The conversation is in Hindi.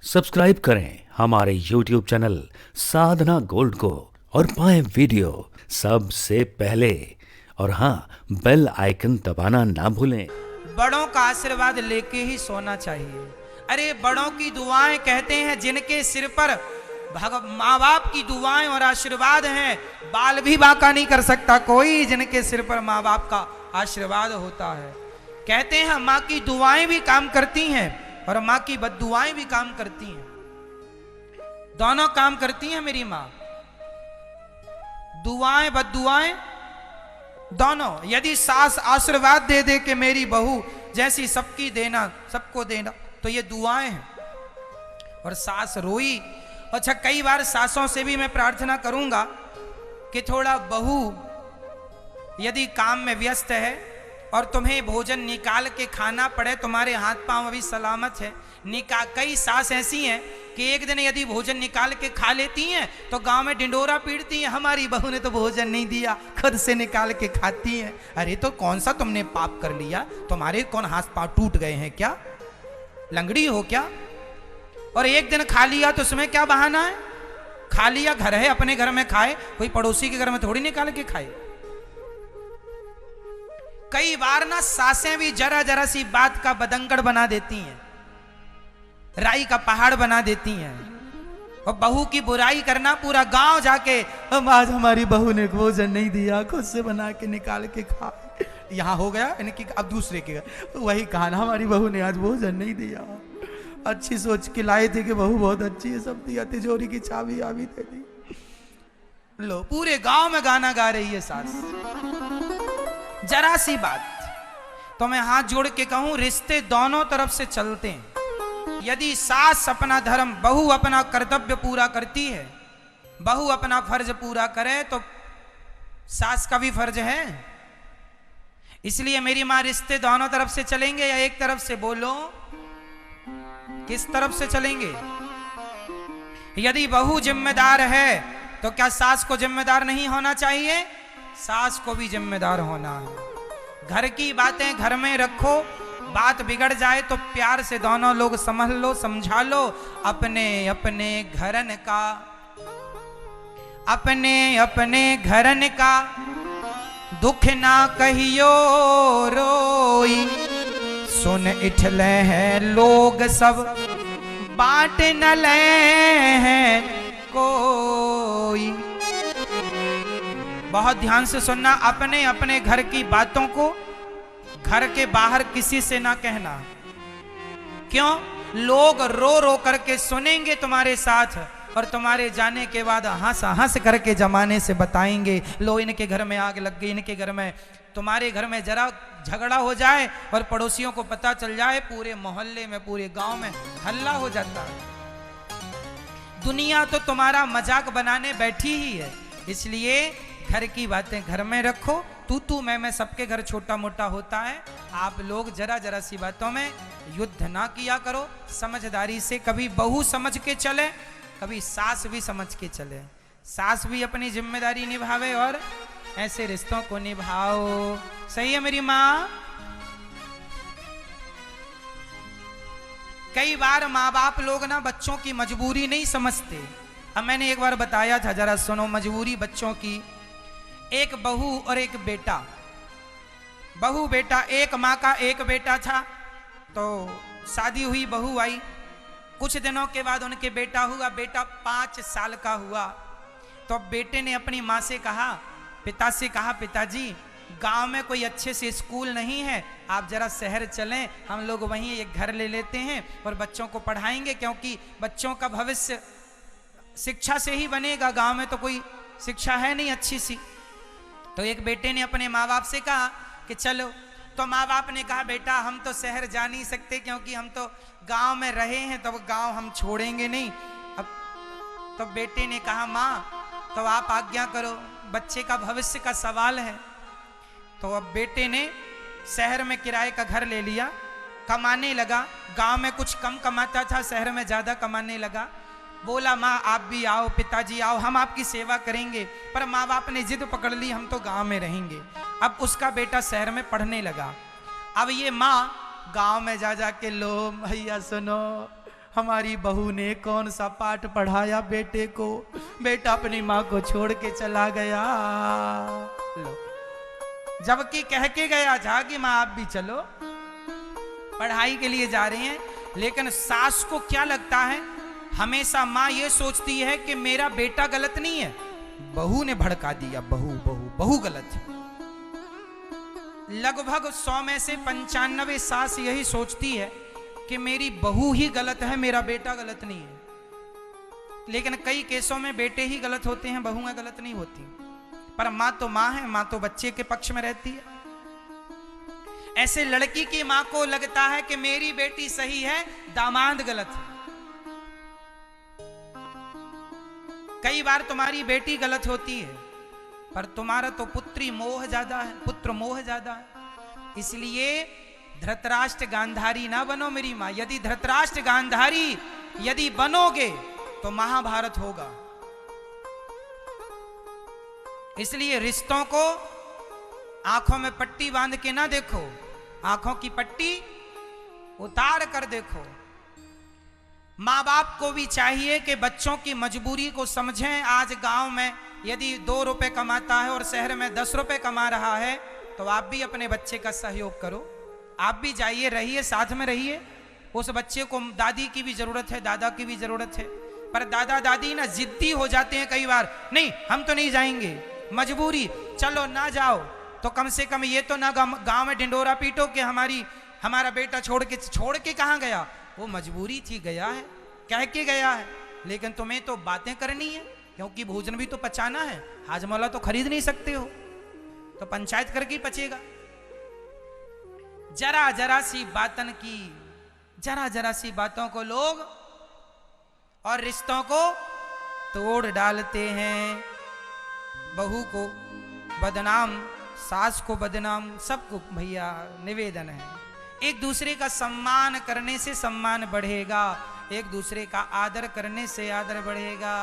सब्सक्राइब करें हमारे YouTube चैनल साधना गोल्ड को और पाएं वीडियो सबसे पहले। और हाँ, बेल आइकन दबाना ना भूलें। बड़ों का आशीर्वाद लेके ही सोना चाहिए। अरे बड़ों की दुआएं, कहते हैं जिनके सिर पर माँ बाप की दुआएं और आशीर्वाद हैं, बाल भी बांका नहीं कर सकता कोई जिनके सिर पर माँ बाप का आशीर्वाद होता है। कहते हैं माँ की दुआएं भी काम करती हैं और माँ की बद्दुआएं भी काम करती हैं। दोनों काम करती हैं मेरी माँ, दुआएं बद्दुआएं दोनों। यदि सास आशीर्वाद दे दे कि मेरी बहू जैसी सबकी देना, सबको देना, तो ये दुआएं हैं। और सास रोई। अच्छा, कई बार सासों से भी मैं प्रार्थना करूंगा कि थोड़ा बहू यदि काम में व्यस्त है और तुम्हें भोजन निकाल के खाना पड़े, तुम्हारे हाथ पांव अभी सलामत है, कई सास ऐसी हैं कि एक दिन यदि भोजन निकाल के खा लेती हैं तो गांव में डिंडोरा पीटती हैं, हमारी बहू ने तो भोजन नहीं दिया, खुद से निकाल के खाती हैं। अरे तो कौन सा तुमने पाप कर लिया? तुम्हारे कौन हाथ पांव टूट गए हैं क्या? लंगड़ी हो क्या? और एक दिन खा लिया तो उसमें क्या बहाना है? खा लिया, घर है, अपने घर में खाए, कोई पड़ोसी के घर में थोड़ी निकाल के खाए। कई बार ना सासें भी जरा जरा सी बात का बदंगड़ बना देती हैं, राई का पहाड़ बना देती हैं। और बहू की बुराई करना, पूरा गांव जाके आज हमारी बहू ने भोजन नहीं दिया, खुद से बना के निकाल के खा। यहाँ हो गया इनकी, अब दूसरे के घर वही कहा ना, हमारी बहू ने आज भोजन नहीं दिया, अच्छी सोच के लाए थे कि बहू बहुत अच्छी है, सब दिया, तिजोरी की चाबी आबी दे दी। लो, पूरे गांव में गाना गा रही है सास। जरा सी बात तो मैं हाथ जोड़ के कहूं, रिश्ते दोनों तरफ से चलते हैं। यदि सास अपना धर्म, बहू अपना कर्तव्य पूरा करती है, बहू अपना फर्ज पूरा करे, तो सास का भी फर्ज है। इसलिए मेरी मां, रिश्ते दोनों तरफ से चलेंगे या एक तरफ से? बोलो, किस तरफ से चलेंगे? यदि बहू जिम्मेदार है तो क्या सास को जिम्मेदार नहीं होना चाहिए? सास को भी जिम्मेदार होना है। घर की बातें घर में रखो, बात बिगड़ जाए तो प्यार से दोनों लोग समझ लो, समझा लो। अपने अपने घरन का, अपने अपने घरन का दुख ना कहियो रोई, सुन इठले हैं लोग सब बांट न ले हैं कोई। बहुत ध्यान से सुनना, अपने अपने घर की बातों को घर के बाहर किसी से ना कहना। क्यों? लोग रो रो करके सुनेंगे तुम्हारे साथ और तुम्हारे जाने के बाद हंस हंस करके जमाने से बताएंगे, लो इनके घर में आग लग गई, इनके घर में। तुम्हारे घर में जरा झगड़ा हो जाए और पड़ोसियों को पता चल जाए, पूरे मोहल्ले में, पूरे गांव में हल्ला हो जाता है। दुनिया तो तुम्हारा मजाक बनाने बैठी ही है। इसलिए घर की बातें घर में रखो। तू मैं सबके घर छोटा मोटा होता है। आप लोग जरा जरा सी बातों में युद्ध ना किया करो, समझदारी से। कभी बहू समझ के चले, कभी सास भी समझ के चले। सास भी अपनी जिम्मेदारी निभावे और ऐसे रिश्तों को निभाओ। सही है मेरी माँ? कई बार माँ बाप लोग ना बच्चों की मजबूरी नहीं समझते। अब मैंने एक बार बताया था, जरा सुनो मजबूरी बच्चों की। एक बहू और एक बेटा, बहू बेटा, एक माँ का एक बेटा था। तो शादी हुई, बहू आई, कुछ दिनों के बाद उनके बेटा हुआ। बेटा 5 साल का हुआ तो बेटे ने अपनी माँ से कहा, पिता से कहा, पिताजी गांव में कोई अच्छे से स्कूल नहीं है, आप जरा शहर चलें, हम लोग वहीं एक घर ले लेते हैं और बच्चों को पढ़ाएंगे, क्योंकि बच्चों का भविष्य शिक्षा से ही बनेगा। गांव में तो कोई शिक्षा है नहीं अच्छी सी। तो एक बेटे ने अपने माँ बाप से कहा कि चलो। तो माँ बाप ने कहा, बेटा हम तो शहर जा नहीं सकते, क्योंकि हम तो गांव में रहे हैं, तो गांव हम छोड़ेंगे नहीं। अब तो बेटे ने कहा, माँ तो आप आज्ञा करो, बच्चे का भविष्य का सवाल है। तो अब बेटे ने शहर में किराए का घर ले लिया, कमाने लगा। गांव में कुछ कम कमाता था, शहर में ज्यादा कमाने लगा। बोला, माँ आप भी आओ, पिताजी आओ, हम आपकी सेवा करेंगे। पर माँ बाप ने जिद पकड़ ली, हम तो गांव में रहेंगे। अब उसका बेटा शहर में पढ़ने लगा। अब ये माँ गांव में जा जा के, लो भैया सुनो, हमारी बहू ने कौन सा पाठ पढ़ाया बेटे को, बेटा अपनी माँ को छोड़ के चला गया। लो, जबकि कह के गया था कि माँ आप भी चलो, पढ़ाई के लिए जा रहे हैं। लेकिन सास को क्या लगता है, हमेशा माँ ये सोचती है कि मेरा बेटा गलत नहीं है, बहू ने भड़का दिया, बहू बहू बहू गलत है। लगभग 100 में से 95 सास यही सोचती है कि मेरी बहू ही गलत है, मेरा बेटा गलत नहीं है। लेकिन कई केसों में बेटे ही गलत होते हैं, बहुएं गलत नहीं होती। पर माँ तो माँ है, माँ तो बच्चे के पक्ष में रहती है। ऐसे लड़की की माँ को लगता है कि मेरी बेटी सही है, दामाद गलत है। कई बार तुम्हारी बेटी गलत होती है, पर तुम्हारा तो पुत्री मोह ज्यादा है, पुत्र मोह ज्यादा है। इसलिए धृतराष्ट्र गांधारी ना बनो मेरी मां। यदि धृतराष्ट्र गांधारी यदि बनोगे तो महाभारत होगा। इसलिए रिश्तों को आंखों में पट्टी बांध के ना देखो, आंखों की पट्टी उतार कर देखो। माँ बाप को भी चाहिए कि बच्चों की मजबूरी को समझें। आज गांव में यदि 2 रुपए कमाता है और शहर में 10 रुपए कमा रहा है, तो आप भी अपने बच्चे का सहयोग करो। आप भी जाइए, रहिए, साथ में रहिए। उस बच्चे को दादी की भी जरूरत है, दादा की भी जरूरत है। पर दादा दादी ना जिद्दी हो जाते हैं कई बार, नहीं हम तो नहीं जाएंगे, मजबूरी, चलो ना जाओ। तो कम से कम ये तो ना गांव में ढिंडोरा पीटो कि हमारा बेटा छोड़ के कहाँ गया, वो मजबूरी थी, गया है, कह के गया है। लेकिन तुम्हें तो बातें करनी है, क्योंकि भोजन भी तो पचाना है। हाजमौला तो खरीद नहीं सकते हो, तो पंचायत करके ही पचेगा। जरा जरा सी बातन की, जरा जरा सी बातों को लोग और रिश्तों को तोड़ डालते हैं। बहू को बदनाम, सास को बदनाम, सबको भैया निवेदन है, एक दूसरे का सम्मान करने से सम्मान बढ़ेगा, एक दूसरे का आदर करने से आदर बढ़ेगा।